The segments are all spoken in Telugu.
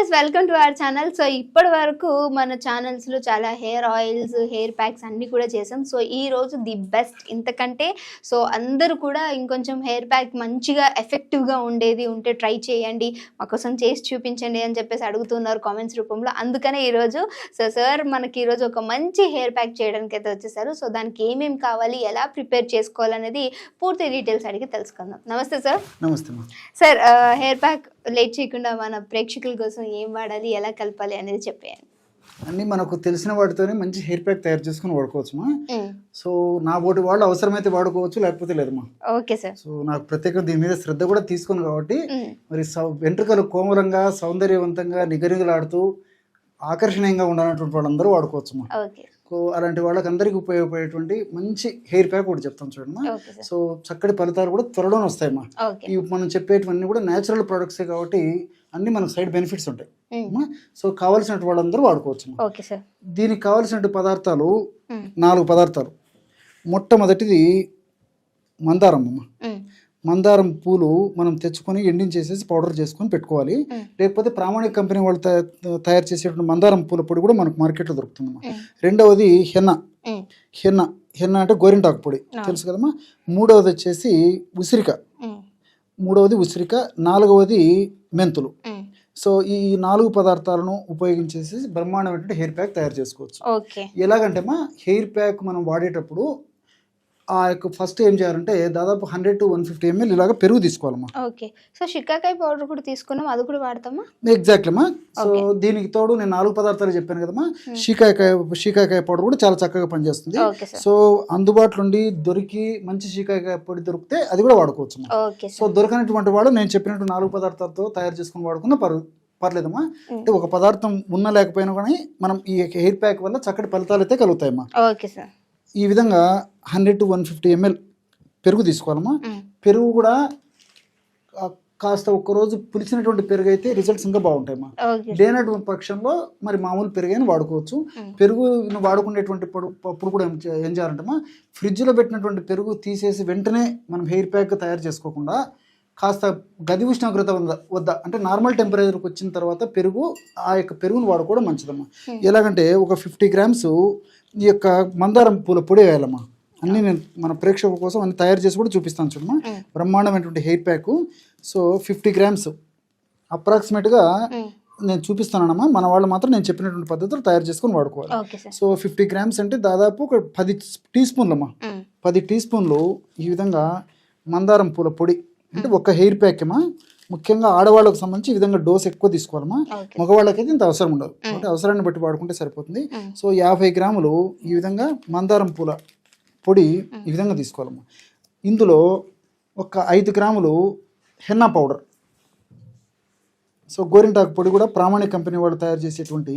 Guys, welcome to our channel. So ఇప్పటి వరకు మన ఛానల్స్లో చాలా హెయిర్ ఆయిల్స్, హెయిర్ ప్యాక్స్ అన్నీ కూడా చేసాం. సో ఈ రోజు ది బెస్ట్ ఇంతకంటే. సో అందరూ కూడా ఇంకొంచెం హెయిర్ ప్యాక్ మంచిగా ఎఫెక్టివ్గా ఉండేది ఉంటే ట్రై చేయండి, మా కోసం చేసి చూపించండి అని చెప్పేసి అడుగుతున్నారు కామెంట్స్ రూపంలో. అందుకనే ఈరోజు సార్ మనకి ఈరోజు ఒక మంచి హెయిర్ ప్యాక్ చేయడానికి అయితే వచ్చేసారు. సో దానికి ఏమేమి కావాలి, ఎలా ప్రిపేర్ చేసుకోవాలనేది పూర్తి డీటెయిల్స్ అడిగి తెలుసుకుందాం. నమస్తే సార్. నమస్తే సార్. హెయిర్ ప్యాక్ లేట్ చేయకుండా మన ప్రేక్షకుల కోసం ఏం వాడాలి, ఎలా కలపాలి అనేది చెప్పేయండి. అన్ని మనకు తెలిసిన వాటితోనే మంచి హెయిర్ ప్యాక్ తయారు చేసుకుని వాడుకోవచ్చుమా. సో నా బోటి వాళ్ళు అవసరమైతే వాడుకోవచ్చు, లేకపోతే లేదమ్మా. Okay sir. సో నాకు ప్రత్యేకంగా దీని మీద శ్రద్ధ కూడా తీసుకుని కాబట్టి మరి వెంట్రుకలు కోమలంగా సౌందర్యవంతంగా నిగనిగలాడుతూ ఆకర్షణీయంగా ఉండాలన్నటువంటి వాళ్ళందరూ వాడుకోవచ్చుమా. అలాంటి వాళ్ళకి అందరికీ ఉపయోగపడేటువంటి మంచి హెయిర్ ప్యాక్ కూడా చెప్తాం చూడమ్మా. సో చక్కటి ఫలితాలు కూడా త్వరలోనే వస్తాయమ్మా. ఇవి మనం చెప్పేటివన్నీ కూడా న్యాచురల్ ప్రొడక్ట్సే కాబట్టి అన్ని మనకు సైడ్ బెనిఫిట్స్ ఉంటాయి. సో కావాల్సిన వాళ్ళందరూ వాడుకోవచ్చు. దీనికి కావాల్సిన పదార్థాలు 4 పదార్థాలు. మొట్టమొదటిది మందారం అమ్మ. మందారం పూలు మనం తెచ్చుకొని ఎండించేసేసి పౌడర్ చేసుకొని పెట్టుకోవాలి. లేకపోతే ప్రామాణిక కంపెనీ వాళ్ళు తయారు చేసేటువంటి మందారం పూల పొడి కూడా మనకు మార్కెట్లో దొరుకుతుందమ్మా. రెండవది హెన్న. హెన్న అంటే గోరింటాకు పొడి తెలుసు కదమ్మా. మూడవది వచ్చేసి ఉసిరిక. నాలుగవది మెంతులు. సో ఈ 4 పదార్థాలను ఉపయోగించేసి బ్రహ్మాండమైనటువంటి హెయిర్ ప్యాక్ తయారు చేసుకోవచ్చు. ఎలాగంటే అమ్మా, హెయిర్ ప్యాక్ మనం వాడేటప్పుడు ఆ యొక్క ఫస్ట్ ఏం చేయాలంటే దాదాపు 100 to 150 ml ఇలాగ పెరుగు తీసుకోవాలమ్మా. ఓకే. సో షికాకాయ పౌడర్ కూడా తీసుకున్నాం, అది కూడా వాడతామా? ఎగ్జాక్ట్లీ అమ్మా. సో దీనికి తోడు నేను 4 పదార్థాలు చెప్పాను కదమ్మా. షికాకాయ పౌడర్ కూడా చాలా చక్కగా పనిచేస్తుంది. సో అందుబాటులో ఉండి దొరికి మంచి షికాకాయ పొడి దొరికితే అది కూడా వాడుకోవచ్చు. సో దొరకనటువంటి వాడు నేను చెప్పినట్టు 4 పదార్థాలతో తయారు చేసుకుని వాడుకున్న పర్లేదమ్మా. అంటే ఒక పదార్థం ఉన్నా లేకపోయినా కానీ మనం ఈ హెయిర్ ప్యాక్ వల్ల చక్కటి ఫలితాలు అయితే కలుగుతాయమ్మా. Okay sir. ఈ విధంగా 100 to 150 ml పెరుగు తీసుకోవాలమ్మా. పెరుగు కూడా కాస్త ఒక్కరోజు పులిచినటువంటి పెరుగు అయితే రిజల్ట్స్ ఇంకా బాగుంటాయమ్మా. లేనటువంటి పక్షంలో మరి మామూలు పెరుగైనా వాడుకోవచ్చు. పెరుగు వాడుకునేటువంటి అప్పుడు కూడా ఏం చేయాలంటమ్మా, ఫ్రిడ్జ్లో పెట్టినటువంటి పెరుగు తీసేసి వెంటనే మనం హెయిర్ ప్యాక్ తయారు చేసుకోకుండా కాస్త గది ఉష్ణోగ్రత వద్ద అంటే నార్మల్ టెంపరేచర్కి వచ్చిన తర్వాత ఆ యొక్క పెరుగును వాడుకోవడం మంచిదమ్మా. ఎలాగంటే ఒక 50 grams ఈ యొక్క మందారం పూల పొడి వేయాలమ్మా. అన్నీ నేను మన ప్రేక్షకుల కోసం అన్ని తయారు చేసి కూడా చూపిస్తాను చూడమ్మా. బ్రహ్మాండమైనటువంటి హెయిర్ ప్యాక్. సో 50 grams అప్రాక్సిమేట్గా నేను చూపిస్తానమ్మా. మన వాళ్ళు మాత్రం నేను చెప్పినటువంటి పద్ధతులు తయారు చేసుకొని వాడుకోవాలి. సో 50 grams అంటే దాదాపు ఒక 10 teaspoons 10 teaspoons ఈ విధంగా మందారం పూల పొడి. అంటే ఒక హెయిర్ ప్యాక్ ఏమా, ముఖ్యంగా ఆడవాళ్ళకు సంబంధించి ఈ విధంగా డోస్ ఎక్కువ తీసుకోవాలమ్మా. మగవాళ్ళకైతే ఇంత అవసరం ఉండదు, అంటే అవసరాన్ని బట్టి వాడుకుంటే సరిపోతుంది. సో 50 grams ఈ విధంగా మందారం పూల పొడి ఈ విధంగా తీసుకోవాలమ్మా. ఇందులో ఒక 5 grams హెన్నా పౌడర్. సో గోరింటాకు పొడి కూడా ప్రామాణిక కంపెనీ వాళ్ళు తయారు చేసేటువంటి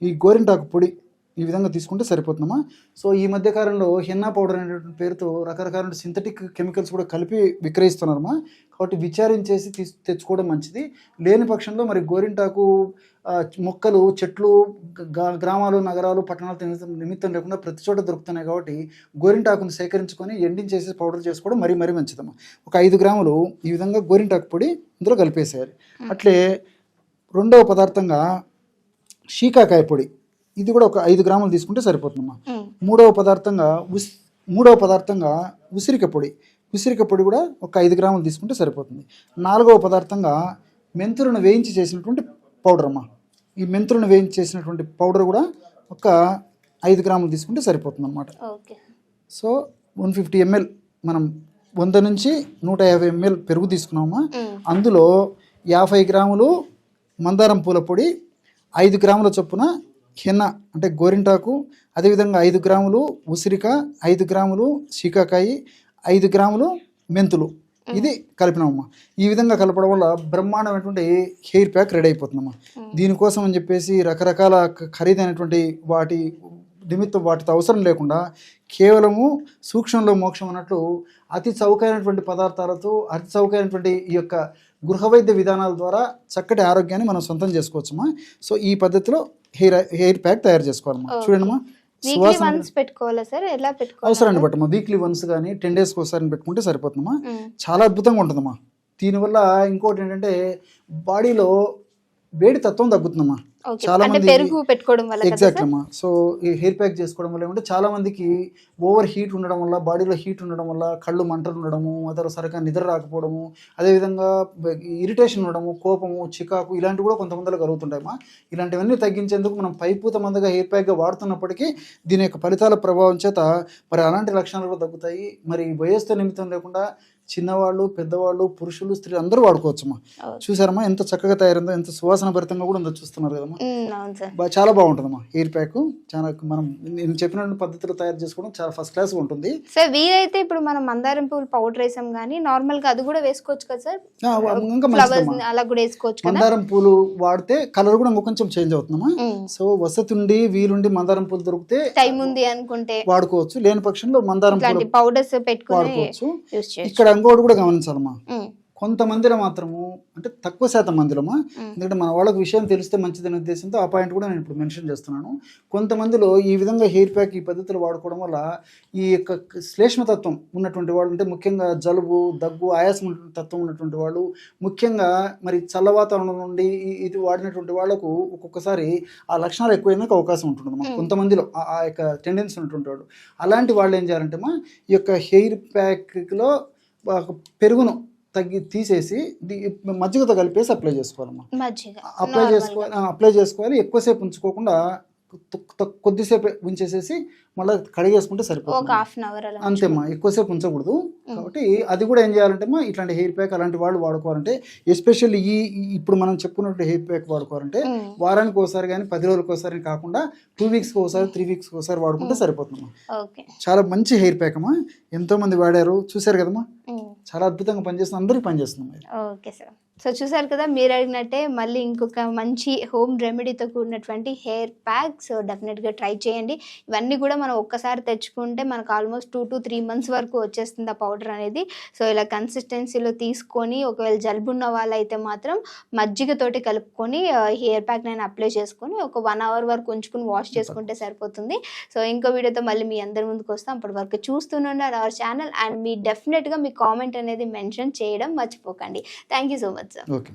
ఈ గోరింటాకు పొడి ఈ విధంగా తీసుకుంటే సరిపోతుందమ్మా. సో ఈ మధ్యకాలంలో హెన్నా పౌడర్ అనేటువంటి పేరుతో రకరకాల సింథటిక్ కెమికల్స్ కూడా కలిపి విక్రయిస్తున్నారమ్మా. కాబట్టి విచారించేసి తెచ్చుకోవడం మంచిది. లేని పక్షంలో మరి గోరింటాకు మొక్కలు, చెట్లు గ్రామాలు, నగరాలు, పట్టణాలు నిమిత్తం లేకుండా ప్రతి చోట దొరుకుతున్నాయి. కాబట్టి గోరింటాకును సేకరించుకొని ఎండించేసి పౌడర్ చేసుకోవడం మరీ మంచిదమ్మా. ఒక 5 grams ఈ విధంగా గోరింటాకు పొడి ఇందులో కలిపేసేయాలి. అట్లే రెండవ పదార్థంగా షీకాకాయ పొడి. ఇది కూడా ఒక 5 grams తీసుకుంటే సరిపోతుందమ్మా. మూడవ పదార్థంగా ఉసిరిక పొడి కూడా ఒక 5 grams తీసుకుంటే సరిపోతుంది. 4వ పదార్థంగా మెంతులను వేయించి చేసినటువంటి పౌడర్ అమ్మా. ఈ మెంతులను వేయించి చేసినటువంటి పౌడర్ కూడా ఒక 5 grams తీసుకుంటే సరిపోతుంది అన్నమాట. సో 150 ml మనం 100 నుంచి 150 ml పెరుగు తీసుకున్నామమ్మా. అందులో 50 grams మందారం పూల పొడి, 5 grams చొప్పున హెన్న అంటే గోరింటాకు, అదేవిధంగా 5 grams ఉసిరిక, 5 grams షీకాకాయ, 5 grams మెంతులు, ఇది కలిపినామమ్మా. ఈ విధంగా కలపడం వల్ల బ్రహ్మాండమైనటువంటి హెయిర్ ప్యాక్ రెడీ అయిపోతుందమ్మా. దీనికోసం అని చెప్పేసి రకరకాల ఖరీదైనటువంటి వాటితో అవసరం లేకుండా కేవలము సూక్ష్మంలో మోక్షం అన్నట్లు అతి చౌకైనటువంటి పదార్థాలతో అతి చౌకైనటువంటి ఈ యొక్క గృహవైద్య విధానాల ద్వారా చక్కటి ఆరోగ్యాన్ని మనం సొంతం చేసుకోవచ్చమ్మా. సో ఈ పద్ధతిలో హెయిర్ ప్యాక్ తయారు చేసుకోవాలమ్మా. చూడండిమా, అవసరాన్ని బట్టమ్మా. వీక్లీ వన్స్ కానీ 10 days ఒకసారి పెట్టుకుంటే సరిపోతుందమ్మా. చాలా అద్భుతంగా ఉంటుందమ్మా. దీనివల్ల ఇంకోటి ఏంటంటే బాడీలో వేడి తత్వం తగ్గుతుందమ్మా. ఓకే. చాలా అంటే మంది పెరుగు పెట్టుకోవడం వల్ల కదా ఎగ్జాక్ట్ సార్? అమ్మా. సో ఈ హెయిర్ ప్యాక్ చేసుకోవడం వల్ల ఏమంటే చాలా మందికి ఓవర్ హీట్ ఉండడం వల్ల, బాడీలో హీట్ ఉండడం వల్ల కళ్ళు మంటలు ఉండడము, అదర్ సరిగ్గా నిద్ర రాకపోవడము, అదేవిధంగా ఇరిటేషన్ ఉండడము, కోపము, చికాకు ఇలాంటివి కూడా కొంతమందిలో కలుగుతుంటాయమ్మా. ఇలాంటివన్నీ తగ్గించేందుకు మనం పైపూత మందుగా హెయిర్ ప్యాక్గా వాడుతున్నప్పటికీ దీని యొక్క ఫలితాల ప్రభావం చేత మరి అలాంటి లక్షణాలు కూడా తగ్గుతాయి. మరి వయస్సుతో నిమిత్తం లేకుండా చిన్నవాళ్ళు, పెద్దవాళ్ళు, పురుషులు, స్త్రీలు అందరూ వాడుకోవచ్చమ్మా. చూసారమ్మా ఎంత చక్కగా తయారైందో, ఎంత సువాసన భరితంగా కూడా ఉందో చూస్తున్నారు కదమ్మా. అవును సార్. చాలా బాగుంటుందమ్మా హెయిర్ ప్యాక్. చాలా మనం నేను చెప్పిన పద్ధతిలో తయారు చేసుకోవడం చాలా ఫస్ట్ క్లాస్ ఉంటుంది సార్. వీలైతే ఇప్పుడు మనం మందారం పువ్వులు పౌడర్ వేసాం కానీ నార్మల్ గా అది కూడా వేసుకోవచ్చు కదా సార్? ఇంకా ఫ్లవర్స్ మంచిదమ్మా. అలా కూడా వేసుకోవచ్చు కదా? మందారం పూలు వాడితే కలర్ కూడా ఇంకొంచెం చేంజ్ అవుతుందమ్మా. సో వసతి ఉండి వీలుండి మందారం పూలు దొరికితే టైం ఉంది అనుకుంటే వాడుకోవచ్చు, లేని పక్షంలో మందారం పూలు పౌడర్స్ పెట్టుకుని వాడుకోవచ్చు. యూస్ చేయొచ్చు. ఇక్కడ ఇంకోటి కూడా గమనించాలమ్మా, కొంతమందిలో మాత్రము అంటే తక్కువ శాతం మందిలోమా, ఎందుకంటే మన వాళ్ళకి విషయం తెలిస్తే మంచిదనే ఉద్దేశంతో ఆ పాయింట్ కూడా నేను ఇప్పుడు మెన్షన్ చేస్తున్నాను. కొంతమందిలో ఈ విధంగా హెయిర్ ప్యాక్ ఈ పద్ధతిలో వాడుకోవడం వల్ల ఈ యొక్క శ్లేష్మతత్వం ఉన్నటువంటి వాళ్ళు, అంటే ముఖ్యంగా జలుబు, దగ్గు, ఆయాసం తత్వం ఉన్నటువంటి వాళ్ళు, ముఖ్యంగా మరి చల్ల వాతావరణం నుండి ఇది వాడినటువంటి వాళ్ళకు ఒక్కొక్కసారి ఆ లక్షణాలు ఎక్కువైనాక అవకాశం ఉంటుంది కొంతమందిలో ఆ యొక్క టెండెన్సీ ఉన్నటువంటి వాళ్ళు. అలాంటి వాళ్ళు ఏం చేయాలంటే ఈ యొక్క హెయిర్ ప్యాక్లో పెరుగును తీసేసి మజ్జిగతో కలిపేసి అప్లై చేసుకోవాలమ్మా. అప్లై చేసుకోవాలి. ఎక్కువసేపు ఉంచుకోకుండా కొద్దిసేపు ఉంచేసేసి మళ్ళీ కడిగేసుకుంటే సరిపోతుంది. అంతేమ్మా, ఎక్కువసేపు ఉంచకూడదు. కాబట్టి అది కూడా ఏం చేయాలంటే ఇట్లాంటి హెయిర్ ప్యాక్ అలాంటి వాళ్ళు వాడుకోవాలంటే, ఎస్పెషల్లీ ఇప్పుడు మనం చెప్పుకున్నట్టు హెయిర్ ప్యాక్ వాడుకోవాలంటే వారానికి ఒకసారి కానీ 10 రోజులకు ఒకసారి కాకుండా 2 వీక్స్కి ఒకసారి 3 వీక్స్కి ఒకసారి వాడుకుంటే సరిపోతుందమ్మా. చాలా మంచి హెయిర్ ప్యాక్ అమ్మా. ఎంతో మంది వాడారు, చూసారు కదమ్మా. చాలా అద్భుతంగా పనిచేస్తుంది, అందరికీ పనిచేస్తుంది. Okay sir. సో చూసారు కదా, మీరు అడిగినట్టే మళ్ళీ ఇంకొక మంచి హోమ్ రెమెడీతో కూడినటువంటి హెయిర్ ప్యాక్. సో డెఫినెట్గా ట్రై చేయండి. ఇవన్నీ కూడా మనం ఒక్కసారి తెచ్చుకుంటే మనకు ఆల్మోస్ట్ 2 to 3 months వరకు వచ్చేస్తుంది ఆ పౌడర్ అనేది. సో ఇలా కన్సిస్టెన్సీలో తీసుకొని, ఒకవేళ జలుబు ఉన్న వాళ్ళైతే మాత్రం మజ్జిగతోటి కలుపుకొని హెయిర్ ప్యాక్ నేను అప్లై చేసుకొని ఒక 1 hour వరకు ఉంచుకుని వాష్ చేసుకుంటే సరిపోతుంది. సో ఇంకో వీడియోతో మళ్ళీ మీ అందరి ముందుకు వస్తాం. అప్పటి వరకు చూస్తూనే అవర్ ఛానల్. అండ్ మీ డెఫినెట్గా మీ కామెంట్ అనేది మెన్షన్ చేయడం మర్చిపోకండి. Thank you so much sir. Okay.